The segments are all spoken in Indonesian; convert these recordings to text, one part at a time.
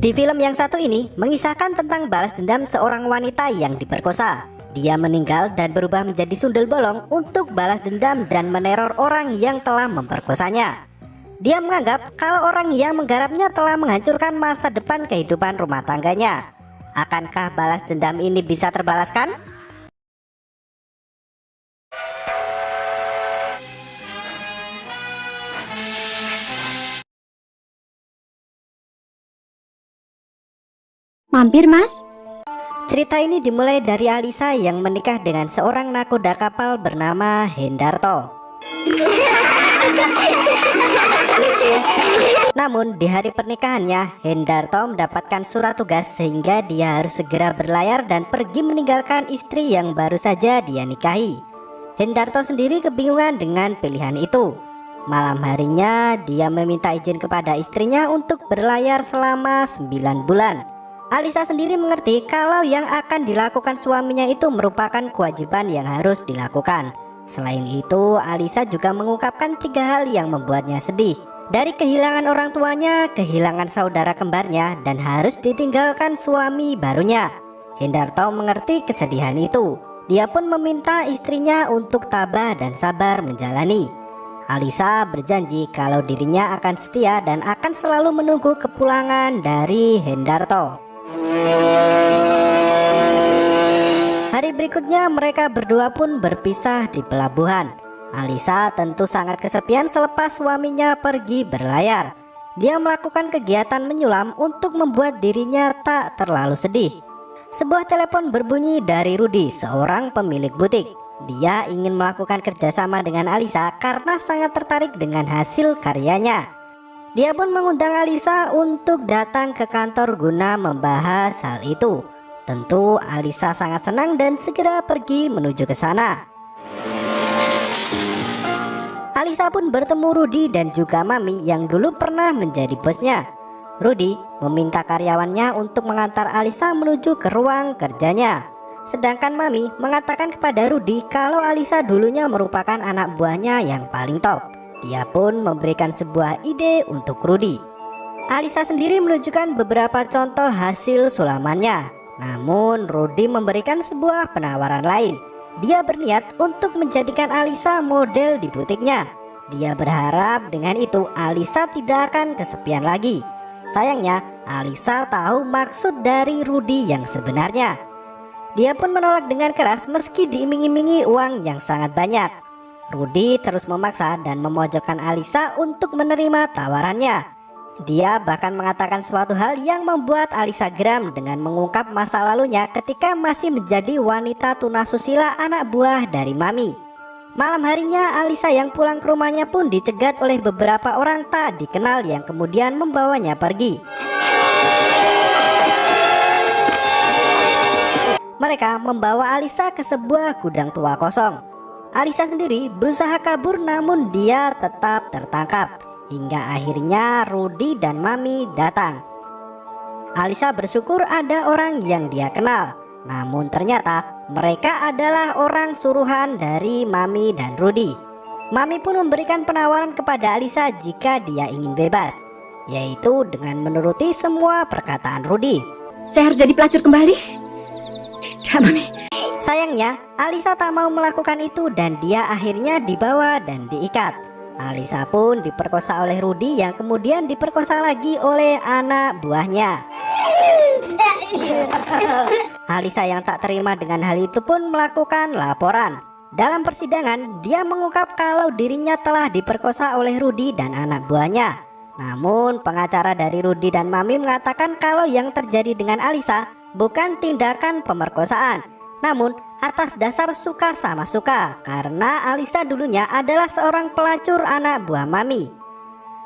Di film yang satu ini mengisahkan tentang balas dendam seorang wanita yang diperkosa. Dia meninggal dan berubah menjadi sundel bolong untuk balas dendam dan meneror orang yang telah memperkosanya. Dia menganggap kalau orang yang menggarapnya telah menghancurkan masa depan kehidupan rumah tangganya. Akankah balas dendam ini bisa terbalaskan? Mampir, Mas. Cerita ini dimulai dari Alisa yang menikah dengan seorang nakoda kapal bernama Hendarto. Namun di hari pernikahannya, Hendarto mendapatkan surat tugas sehingga dia harus segera berlayar dan pergi meninggalkan istri yang baru saja dia nikahi. Hendarto sendiri kebingungan dengan pilihan itu. Malam harinya dia meminta izin kepada istrinya untuk berlayar selama 9 bulan. Alisa sendiri mengerti kalau yang akan dilakukan suaminya itu merupakan kewajiban yang harus dilakukan. Selain itu, Alisa juga mengungkapkan 3 hal yang membuatnya sedih. Dari kehilangan orang tuanya, kehilangan saudara kembarnya, dan harus ditinggalkan suami barunya. Hendarto mengerti kesedihan itu. Dia pun meminta istrinya untuk tabah dan sabar menjalani. Alisa berjanji kalau dirinya akan setia dan akan selalu menunggu kepulangan dari Hendarto. Hari berikutnya mereka berdua pun berpisah di pelabuhan. Alisa tentu sangat kesepian selepas suaminya pergi berlayar. Dia melakukan kegiatan menyulam untuk membuat dirinya tak terlalu sedih. Sebuah telepon berbunyi dari Rudy, seorang pemilik butik. Dia ingin melakukan kerjasama dengan Alisa karena sangat tertarik dengan hasil karyanya. Dia pun mengundang Alisa untuk datang ke kantor guna membahas hal itu. Tentu Alisa sangat senang dan segera pergi menuju ke sana. Alisa pun bertemu Rudy dan juga Mami yang dulu pernah menjadi bosnya. Rudy meminta karyawannya untuk mengantar Alisa menuju ke ruang kerjanya. Sedangkan Mami mengatakan kepada Rudy kalau Alisa dulunya merupakan anak buahnya yang paling top. Dia pun memberikan sebuah ide untuk Rudy. Alisa sendiri menunjukkan beberapa contoh hasil sulamannya. Namun Rudy memberikan sebuah penawaran lain. Dia berniat untuk menjadikan Alisa model di butiknya. Dia berharap dengan itu Alisa tidak akan kesepian lagi. Sayangnya Alisa tahu maksud dari Rudy yang sebenarnya. Dia pun menolak dengan keras meski diiming-imingi uang yang sangat banyak. Rudy terus memaksa dan memojokkan Alisa untuk menerima tawarannya. Dia bahkan mengatakan suatu hal yang membuat Alisa geram dengan mengungkap masa lalunya ketika masih menjadi wanita tunasusila anak buah dari Mami. Malam harinya Alisa yang pulang ke rumahnya pun dicegat oleh beberapa orang tak dikenal yang kemudian membawanya pergi. Mereka membawa Alisa ke sebuah gudang tua kosong. Alisa sendiri berusaha kabur namun dia tetap tertangkap. Hingga akhirnya Rudy dan Mami datang. Alisa bersyukur ada orang yang dia kenal. Namun ternyata mereka adalah orang suruhan dari Mami dan Rudy. Mami pun memberikan penawaran kepada Alisa jika dia ingin bebas, yaitu dengan menuruti semua perkataan Rudy. Saya harus jadi pelacur kembali? Tidak, Mami. Sayangnya Alisa tak mau melakukan itu dan dia akhirnya dibawa dan diikat. Alisa pun diperkosa oleh Rudy yang kemudian diperkosa lagi oleh anak buahnya. Alisa yang tak terima dengan hal itu pun melakukan laporan. Dalam persidangan dia mengungkap kalau dirinya telah diperkosa oleh Rudy dan anak buahnya. Namun pengacara dari Rudy dan Mami mengatakan kalau yang terjadi dengan Alisa bukan tindakan pemerkosaan, namun atas dasar suka sama suka karena Alisa dulunya adalah seorang pelacur anak buah Mami.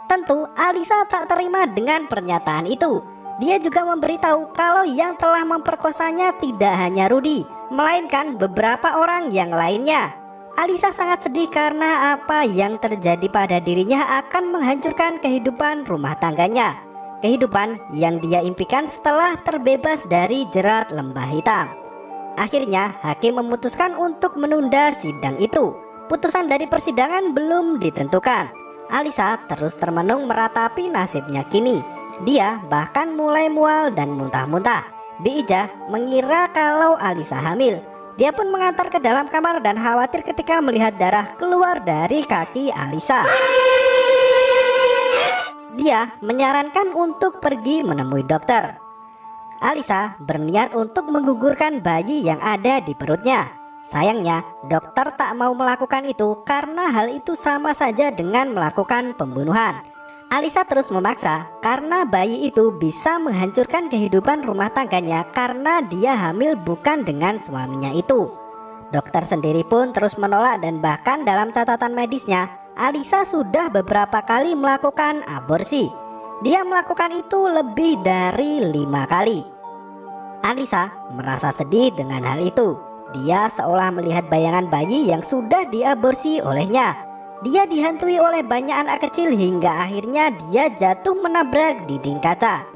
Tentu Alisa tak terima dengan pernyataan itu. Dia juga memberitahu kalau yang telah memperkosanya tidak hanya Rudy, melainkan beberapa orang yang lainnya. Alisa sangat sedih karena apa yang terjadi pada dirinya akan menghancurkan kehidupan rumah tangganya. Kehidupan yang dia impikan setelah terbebas dari jerat lembah hitam. Akhirnya hakim memutuskan untuk menunda sidang itu. Putusan dari persidangan belum ditentukan. Alisa terus termenung meratapi nasibnya kini. Dia bahkan mulai mual dan muntah-muntah. Bi Ijah mengira kalau Alisa hamil. Dia pun mengantar ke dalam kamar dan khawatir ketika melihat darah keluar dari kaki Alisa. Dia menyarankan untuk pergi menemui dokter. Alisa berniat untuk menggugurkan bayi yang ada di perutnya. Sayangnya, dokter tak mau melakukan itu karena hal itu sama saja dengan melakukan pembunuhan. Alisa terus memaksa karena bayi itu bisa menghancurkan kehidupan rumah tangganya karena dia hamil bukan dengan suaminya itu. Dokter sendiri pun terus menolak dan bahkan dalam catatan medisnya, Alisa sudah beberapa kali melakukan aborsi. Dia melakukan itu lebih dari 5 kali. Alisa merasa sedih dengan hal itu. Dia seolah melihat bayangan bayi yang sudah diaborsi olehnya. Dia dihantui oleh banyak anak kecil hingga akhirnya dia jatuh menabrak dinding kaca.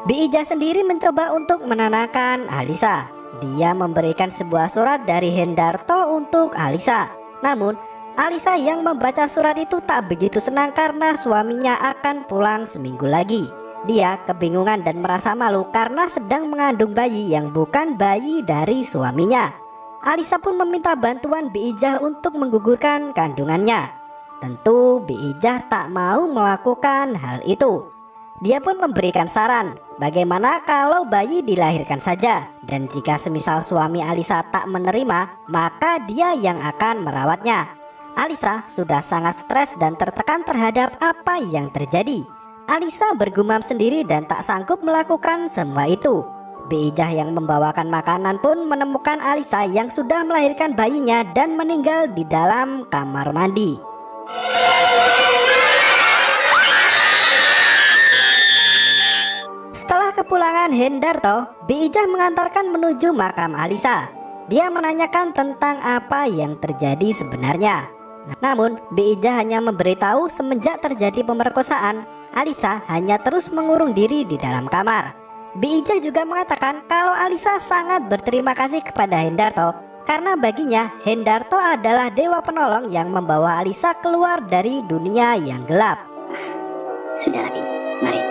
Bi Ijah sendiri mencoba untuk menenangkan Alisa. Dia memberikan sebuah surat dari Hendarto untuk Alisa. Namun Alisa yang membaca surat itu tak begitu senang karena suaminya akan pulang seminggu lagi. Dia kebingungan dan merasa malu karena sedang mengandung bayi yang bukan bayi dari suaminya. Alisa pun meminta bantuan Bi Ijah untuk menggugurkan kandungannya. Tentu Bi Ijah tak mau melakukan hal itu. Dia pun memberikan saran, bagaimana kalau bayi dilahirkan saja, dan jika semisal suami Alisa tak menerima, maka dia yang akan merawatnya. Alisa sudah sangat stres dan tertekan terhadap apa yang terjadi. Alisa bergumam sendiri dan tak sanggup melakukan semua itu. Bi Ijah yang membawakan makanan pun menemukan Alisa yang sudah melahirkan bayinya dan meninggal di dalam kamar mandi. Setelah kepulangan Hendarto, Bi Ijah mengantarkan menuju makam Alisa. Dia menanyakan tentang apa yang terjadi sebenarnya. Namun Bi Ijah hanya memberitahu semenjak terjadi pemerkosaan, Alisa hanya terus mengurung diri di dalam kamar. Bi Ijah juga mengatakan kalau Alisa sangat berterima kasih kepada Hendarto karena baginya Hendarto adalah dewa penolong yang membawa Alisa keluar dari dunia yang gelap. Sudahlah, Bi, mari.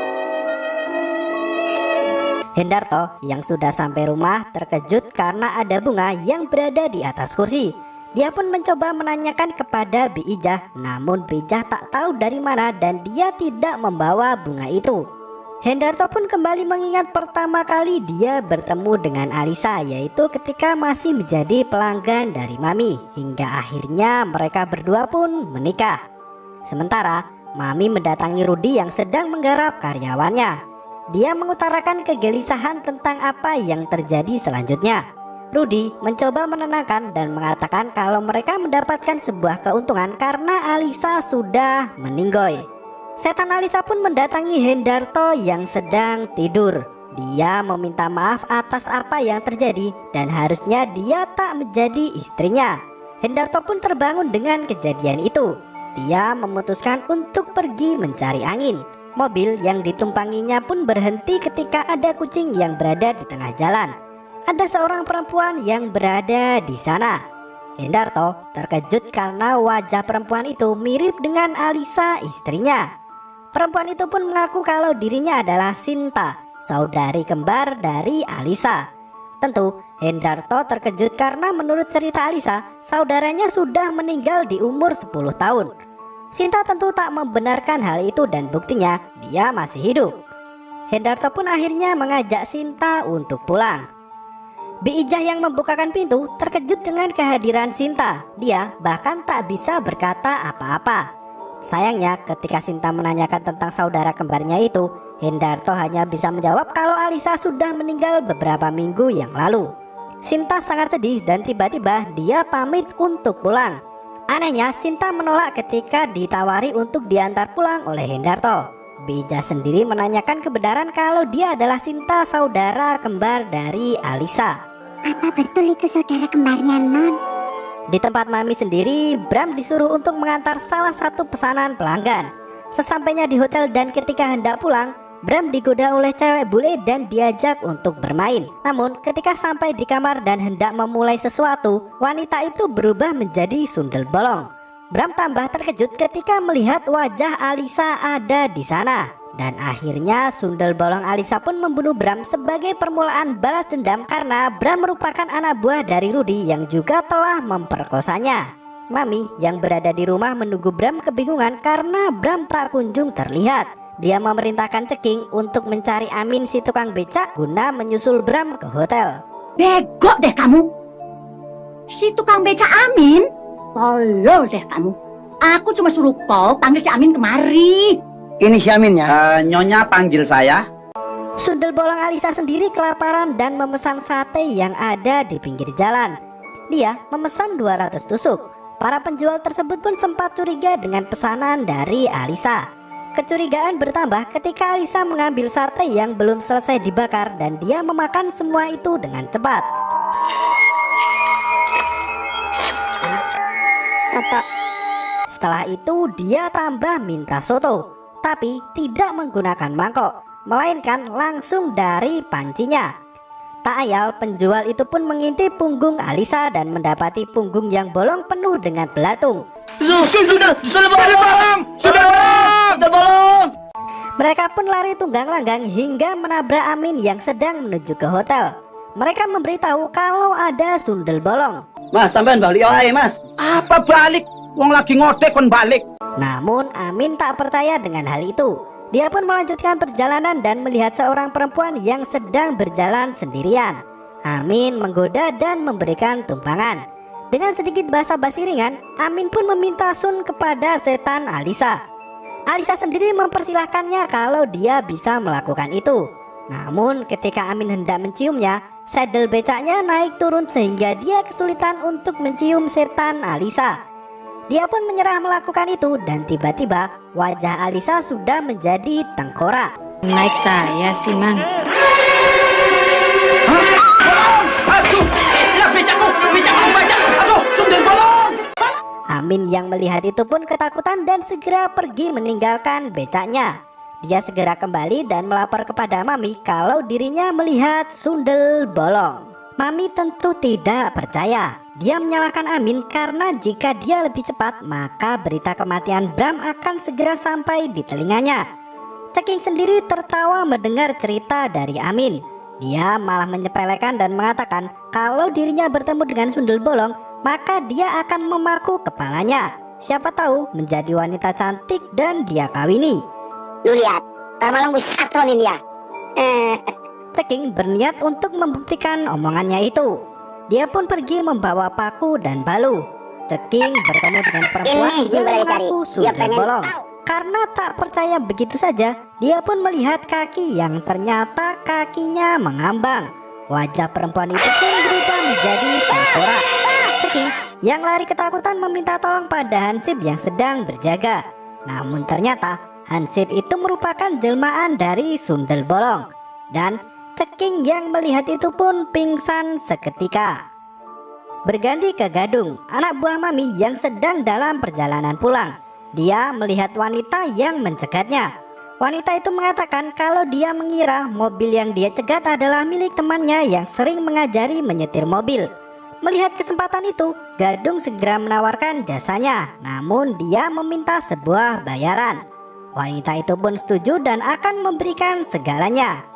Hendarto yang sudah sampai rumah terkejut karena ada bunga yang berada di atas kursi. Dia pun mencoba menanyakan kepada Bi Ijah, namun Bi Ijah tak tahu dari mana dan dia tidak membawa bunga itu. Hendarto pun kembali mengingat pertama kali dia bertemu dengan Alisa, yaitu ketika masih menjadi pelanggan dari Mami, hingga akhirnya mereka berdua pun menikah. Sementara Mami mendatangi Rudy yang sedang menggarap karyawannya. Dia mengutarakan kegelisahan tentang apa yang terjadi selanjutnya. Rudy mencoba menenangkan dan mengatakan kalau mereka mendapatkan sebuah keuntungan karena Alisa sudah meninggoy. Setan Alisa pun mendatangi Hendarto yang sedang tidur. Dia meminta maaf atas apa yang terjadi dan harusnya dia tak menjadi istrinya. Hendarto pun terbangun dengan kejadian itu. Dia memutuskan untuk pergi mencari angin. Mobil yang ditumpanginya pun berhenti ketika ada kucing yang berada di tengah jalan. Ada seorang perempuan yang berada di sana. Hendarto terkejut karena wajah perempuan itu mirip dengan Alisa, istrinya. Perempuan itu pun mengaku kalau dirinya adalah Sinta, saudari kembar dari Alisa. Tentu Hendarto terkejut karena menurut cerita Alisa, saudaranya sudah meninggal di umur 10 tahun. Sinta tentu tak membenarkan hal itu dan buktinya dia masih hidup. Hendarto pun akhirnya mengajak Sinta untuk pulang. Bi Ijah yang membukakan pintu terkejut dengan kehadiran Sinta. Dia bahkan tak bisa berkata apa-apa. Sayangnya ketika Sinta menanyakan tentang saudara kembarnya itu, Hendarto hanya bisa menjawab kalau Alisa sudah meninggal beberapa minggu yang lalu. Sinta sangat sedih dan tiba-tiba dia pamit untuk pulang. Anehnya Sinta menolak ketika ditawari untuk diantar pulang oleh Hendarto. Bi Ijah sendiri menanyakan kebenaran kalau dia adalah Sinta, saudara kembar dari Alisa. Apa betul itu saudara kembarnya, Non? Di tempat Mami sendiri, Bram disuruh untuk mengantar salah satu pesanan pelanggan. Sesampainya di hotel dan ketika hendak pulang, Bram digoda oleh cewek bule dan diajak untuk bermain. Namun ketika sampai di kamar dan hendak memulai sesuatu, wanita itu berubah menjadi sundel bolong. Bram tambah terkejut ketika melihat wajah Alisa ada di sana. Dan akhirnya sundel bolong Alisa pun membunuh Bram sebagai permulaan balas dendam karena Bram merupakan anak buah dari Rudy yang juga telah memperkosanya. Mami yang berada di rumah menunggu Bram kebingungan karena Bram tak kunjung terlihat. Dia memerintahkan Ceking untuk mencari Amin si tukang becak guna menyusul Bram ke hotel. Bego deh kamu. Si tukang beca Amin? Tolol deh kamu. Aku cuma suruh kau panggil si Amin kemari. Ini si Amin ya? Nyonya panggil saya. Sundel bolong Alisa sendiri kelaparan dan memesan sate yang ada di pinggir jalan. Dia memesan 200 tusuk. Para penjual tersebut pun sempat curiga dengan pesanan dari Alisa. Kecurigaan bertambah ketika Alisa mengambil sate yang belum selesai dibakar dan dia memakan semua itu dengan cepat. Soto. Setelah itu dia tambah minta soto, tapi tidak menggunakan mangkok, melainkan langsung dari pancinya. Tak ayal penjual itu pun mengintip punggung Alisa dan mendapati punggung yang bolong penuh dengan belatung. Sudah bolong. Mereka pun lari tunggang langgang hingga menabrak Amin yang sedang menuju ke hotel. Mereka memberitahu kalau ada sundel bolong. Mas, sampean balik wae, Mas. Apa balik? Wong lagi ngodek kon balik. Namun Amin tak percaya dengan hal itu. Dia pun melanjutkan perjalanan dan melihat seorang perempuan yang sedang berjalan sendirian. Amin menggoda dan memberikan tumpangan. Dengan sedikit basa-basi ringan, Amin pun meminta sun kepada setan Alisa. Alisa sendiri mempersilahkannya kalau dia bisa melakukan itu. Namun ketika Amin hendak menciumnya, sedel becaknya naik turun sehingga dia kesulitan untuk mencium setan Alisa. Dia pun menyerah melakukan itu dan tiba-tiba wajah Alisa sudah menjadi tengkorak. Naik saya sih, Mang. Aduh, ya becakku bajak. Aduh, sundel bolong. Amin yang melihat itu pun ketakutan dan segera pergi meninggalkan becaknya. Dia segera kembali dan melapor kepada Mami kalau dirinya melihat sundel bolong. Mami tentu tidak percaya. Dia menyalahkan Amin karena jika dia lebih cepat maka berita kematian Bram akan segera sampai di telinganya. Ceking sendiri tertawa mendengar cerita dari Amin. Dia malah menyepelekan dan mengatakan kalau dirinya bertemu dengan sundel bolong maka dia akan memaku kepalanya. Siapa tahu menjadi wanita cantik dan dia kawini. Lu lihat, malah gue satronin dia. Ceking berniat untuk membuktikan omongannya itu. Dia pun pergi membawa paku dan balu. Ceking bertemu dengan perempuan Ini yang lagi cari. mengaku Dia sundel pengen bolong. tahu. Karena tak percaya begitu saja, dia pun melihat kaki yang ternyata kakinya mengambang. Wajah perempuan itu pun berubah menjadi tengkorak. Ceking yang lari ketakutan meminta tolong pada Hansip yang sedang berjaga. Namun ternyata Hansip itu merupakan jelmaan dari sundel bolong. Dan Ceking yang melihat itu pun pingsan seketika. Berganti ke Gadung, anak buah Mami yang sedang dalam perjalanan pulang. Dia melihat wanita yang mencegatnya. Wanita itu mengatakan kalau dia mengira mobil yang dia cegat adalah milik temannya yang sering mengajari menyetir mobil. Melihat kesempatan itu, Gadung segera menawarkan jasanya. Namun dia meminta sebuah bayaran. Wanita itu pun setuju dan akan memberikan segalanya.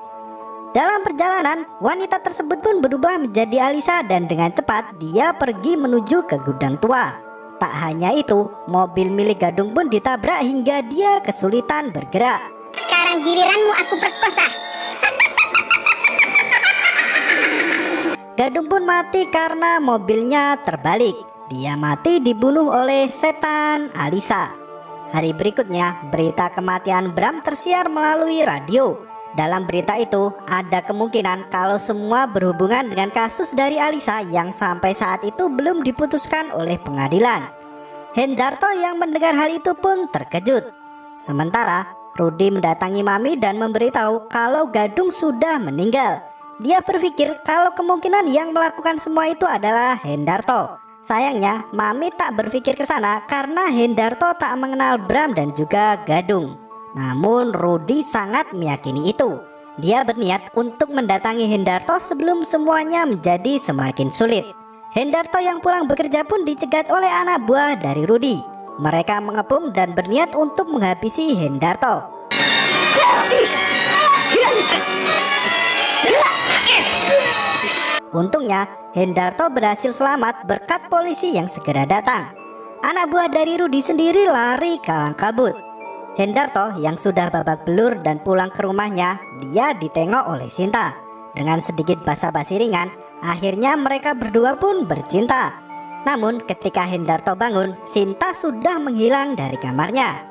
Dalam perjalanan, wanita tersebut pun berubah menjadi Alisa dan dengan cepat dia pergi menuju ke gudang tua. Tak hanya itu, mobil milik Gadung pun ditabrak hingga dia kesulitan bergerak. Sekarang giliranmu aku perkosa. Gadung pun mati karena mobilnya terbalik. Dia mati dibunuh oleh setan Alisa. Hari berikutnya, berita kematian Bram tersiar melalui radio. Dalam berita itu, ada kemungkinan kalau semua berhubungan dengan kasus dari Alisa yang sampai saat itu belum diputuskan oleh pengadilan. Hendarto yang mendengar hal itu pun terkejut. Sementara, Rudy mendatangi Mami dan memberitahu kalau Gadung sudah meninggal. Dia berpikir kalau kemungkinan yang melakukan semua itu adalah Hendarto. Sayangnya, Mami tak berpikir ke sana karena Hendarto tak mengenal Bram dan juga Gadung. Namun Rudy sangat meyakini itu. Dia berniat untuk mendatangi Hendarto sebelum semuanya menjadi semakin sulit. Hendarto yang pulang bekerja pun dicegat oleh anak buah dari Rudy. Mereka mengepung dan berniat untuk menghabisi Hendarto. Untungnya Hendarto berhasil selamat berkat polisi yang segera datang. Anak buah dari Rudi sendiri lari kalang kabut. Hendarto yang sudah babak belur dan pulang ke rumahnya, dia ditengok oleh Sinta. Dengan sedikit basa-basi ringan, akhirnya mereka berdua pun bercinta. Namun ketika Hendarto bangun, Sinta sudah menghilang dari kamarnya.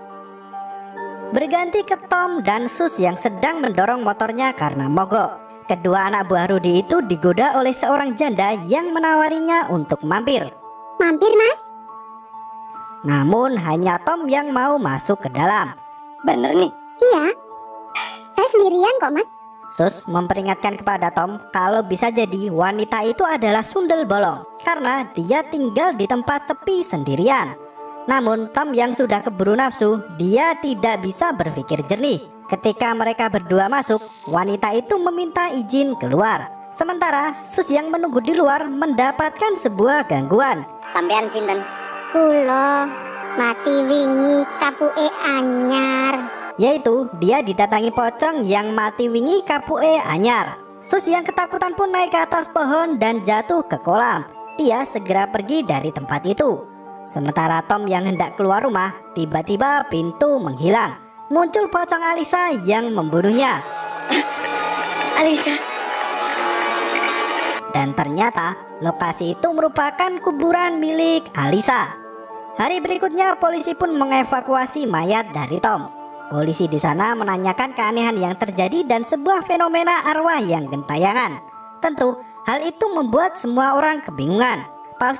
Berganti ke Tom dan Sus yang sedang mendorong motornya karena mogok. Kedua anak buah Rudi itu digoda oleh seorang janda yang menawarinya untuk mampir. Mampir, Mas? Namun hanya Tom yang mau masuk ke dalam. Bener nih? Iya. Saya sendirian kok, Mas. Sus memperingatkan kepada Tom kalau bisa jadi wanita itu adalah sundel bolong karena dia tinggal di tempat sepi sendirian. Namun Tom yang sudah keburu nafsu, dia tidak bisa berpikir jernih. Ketika mereka berdua masuk, wanita itu meminta izin keluar. Sementara Sus yang menunggu di luar mendapatkan sebuah gangguan. Sampean sinten? Kulo mati wingi kapuke anyar. Yaitu dia didatangi pocong yang mati wingi kapuke anyar. Sus yang ketakutan pun naik ke atas pohon dan jatuh ke kolam. Dia segera pergi dari tempat itu. Sementara Tom yang hendak keluar rumah, tiba-tiba pintu menghilang. Muncul pocong Alisa yang membunuhnya. Alisa. Dan ternyata lokasi itu merupakan kuburan milik Alisa. Hari berikutnya polisi pun mengevakuasi mayat dari Tom. Polisi di sana menanyakan keanehan yang terjadi dan sebuah fenomena arwah yang gentayangan. Tentu hal itu membuat semua orang kebingungan. Pak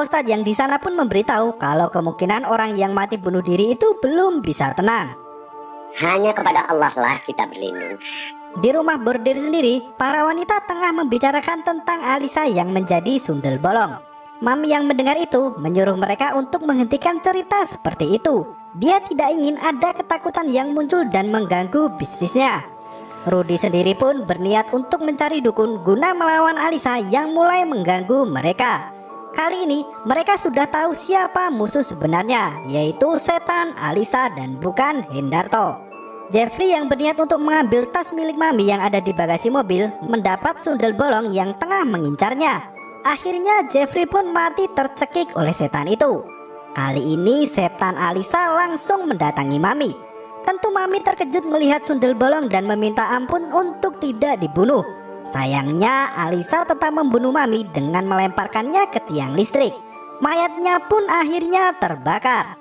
Ustadz yang di sana pun memberitahu kalau kemungkinan orang yang mati bunuh diri itu belum bisa tenang. Hanya kepada Allah lah kita berlindung. Di rumah bordir sendiri, para wanita tengah membicarakan tentang Alisa yang menjadi sundel bolong. Mami yang mendengar itu menyuruh mereka untuk menghentikan cerita seperti itu. Dia tidak ingin ada ketakutan yang muncul dan mengganggu bisnisnya. Rudi sendiri pun berniat untuk mencari dukun guna melawan Alisa yang mulai mengganggu mereka. Kali ini mereka sudah tahu siapa musuh sebenarnya, yaitu setan Alisa dan bukan Hendarto. Jeffrey yang berniat untuk mengambil tas milik Mami yang ada di bagasi mobil mendapat sundel bolong yang tengah mengincarnya. Akhirnya Jeffrey pun mati tercekik oleh setan itu. Kali ini setan Alisa langsung mendatangi Mami. Tentu Mami terkejut melihat sundel bolong dan meminta ampun untuk tidak dibunuh. Sayangnya Alisa tetap membunuh Mami dengan melemparkannya ke tiang listrik. Mayatnya pun akhirnya terbakar.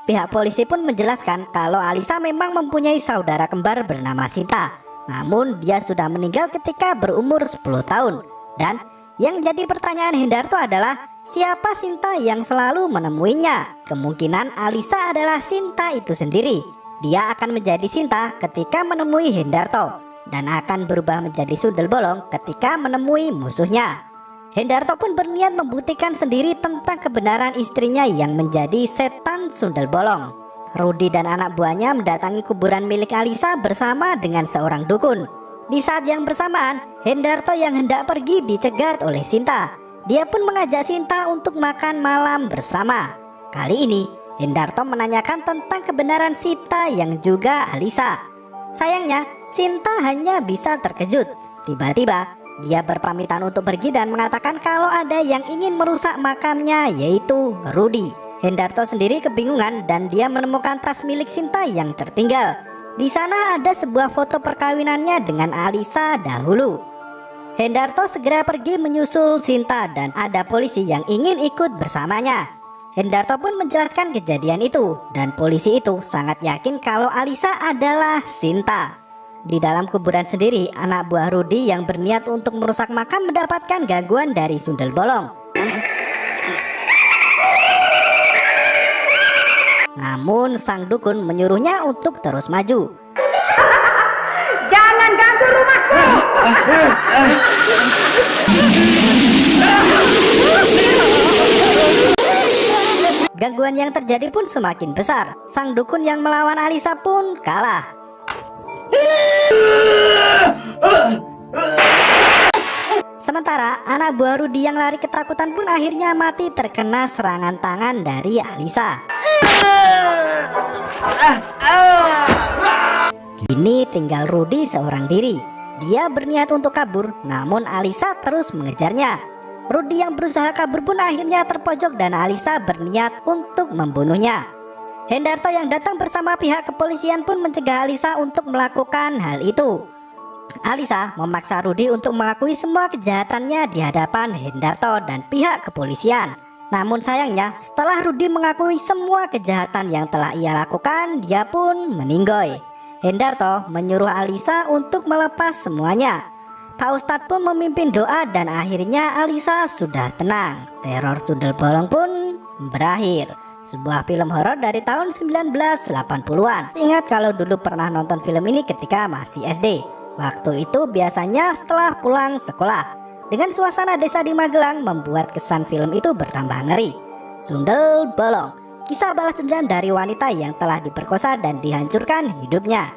Pihak polisi pun menjelaskan kalau Alisa memang mempunyai saudara kembar bernama Sinta. Namun dia sudah meninggal ketika berumur 10 tahun. Dan yang jadi pertanyaan Hendarto adalah siapa Sinta yang selalu menemuinya? Kemungkinan Alisa adalah Sinta itu sendiri. Dia akan menjadi Sinta ketika menemui Hendarto dan akan berubah menjadi sundel bolong ketika menemui musuhnya. Hendarto pun berniat membuktikan sendiri tentang kebenaran istrinya yang menjadi setan sundel bolong. Rudi dan anak buahnya mendatangi kuburan milik Alisa bersama dengan seorang dukun. Di saat yang bersamaan, Hendarto yang hendak pergi dicegat oleh Sinta. Dia pun mengajak Sinta untuk makan malam bersama. Kali ini Hendarto menanyakan tentang kebenaran Sinta yang juga Alisa. Sayangnya Sinta hanya bisa terkejut. Tiba-tiba dia berpamitan untuk pergi dan mengatakan kalau ada yang ingin merusak makamnya, yaitu Rudi. Hendarto sendiri kebingungan dan dia menemukan tas milik Sinta yang tertinggal. Di sana ada sebuah foto perkawinannya dengan Alisa dahulu. Hendarto segera pergi menyusul Sinta dan ada polisi yang ingin ikut bersamanya. Hendarto pun menjelaskan kejadian itu dan polisi itu sangat yakin kalau Alisa adalah Sinta. Di dalam kuburan sendiri, anak buah Rudi yang berniat untuk merusak makam mendapatkan gangguan dari sundel bolong. Namun sang dukun menyuruhnya untuk terus maju. Jangan ganggu rumahku. Gangguan yang terjadi pun semakin besar. Sang dukun yang melawan Alisa pun kalah. Sementara anak buah Rudi yang lari ketakutan pun akhirnya mati terkena serangan tangan dari Alisa. Kini tinggal Rudy seorang diri. Dia berniat untuk kabur, namun Alisa terus mengejarnya. Rudy yang berusaha kabur pun akhirnya terpojok dan Alisa berniat untuk membunuhnya. Hendarto yang datang bersama pihak kepolisian pun mencegah Alisa untuk melakukan hal itu. Alisa memaksa Rudy untuk mengakui semua kejahatannya di hadapan Hendarto dan pihak kepolisian. Namun sayangnya setelah Rudy mengakui semua kejahatan yang telah ia lakukan, dia pun meninggoy. Hendarto menyuruh Alisa untuk melepas semuanya. Pak Ustadz pun memimpin doa dan akhirnya Alisa sudah tenang. Teror sundel bolong pun berakhir. Sebuah film horor dari tahun 1980-an. Ingat kalau dulu pernah nonton film ini ketika masih SD. Waktu itu biasanya setelah pulang sekolah. Dengan suasana desa di Magelang membuat kesan film itu bertambah ngeri. Sundel bolong, kisah balas dendam dari wanita yang telah diperkosa dan dihancurkan hidupnya.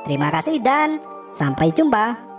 Terima kasih dan sampai jumpa.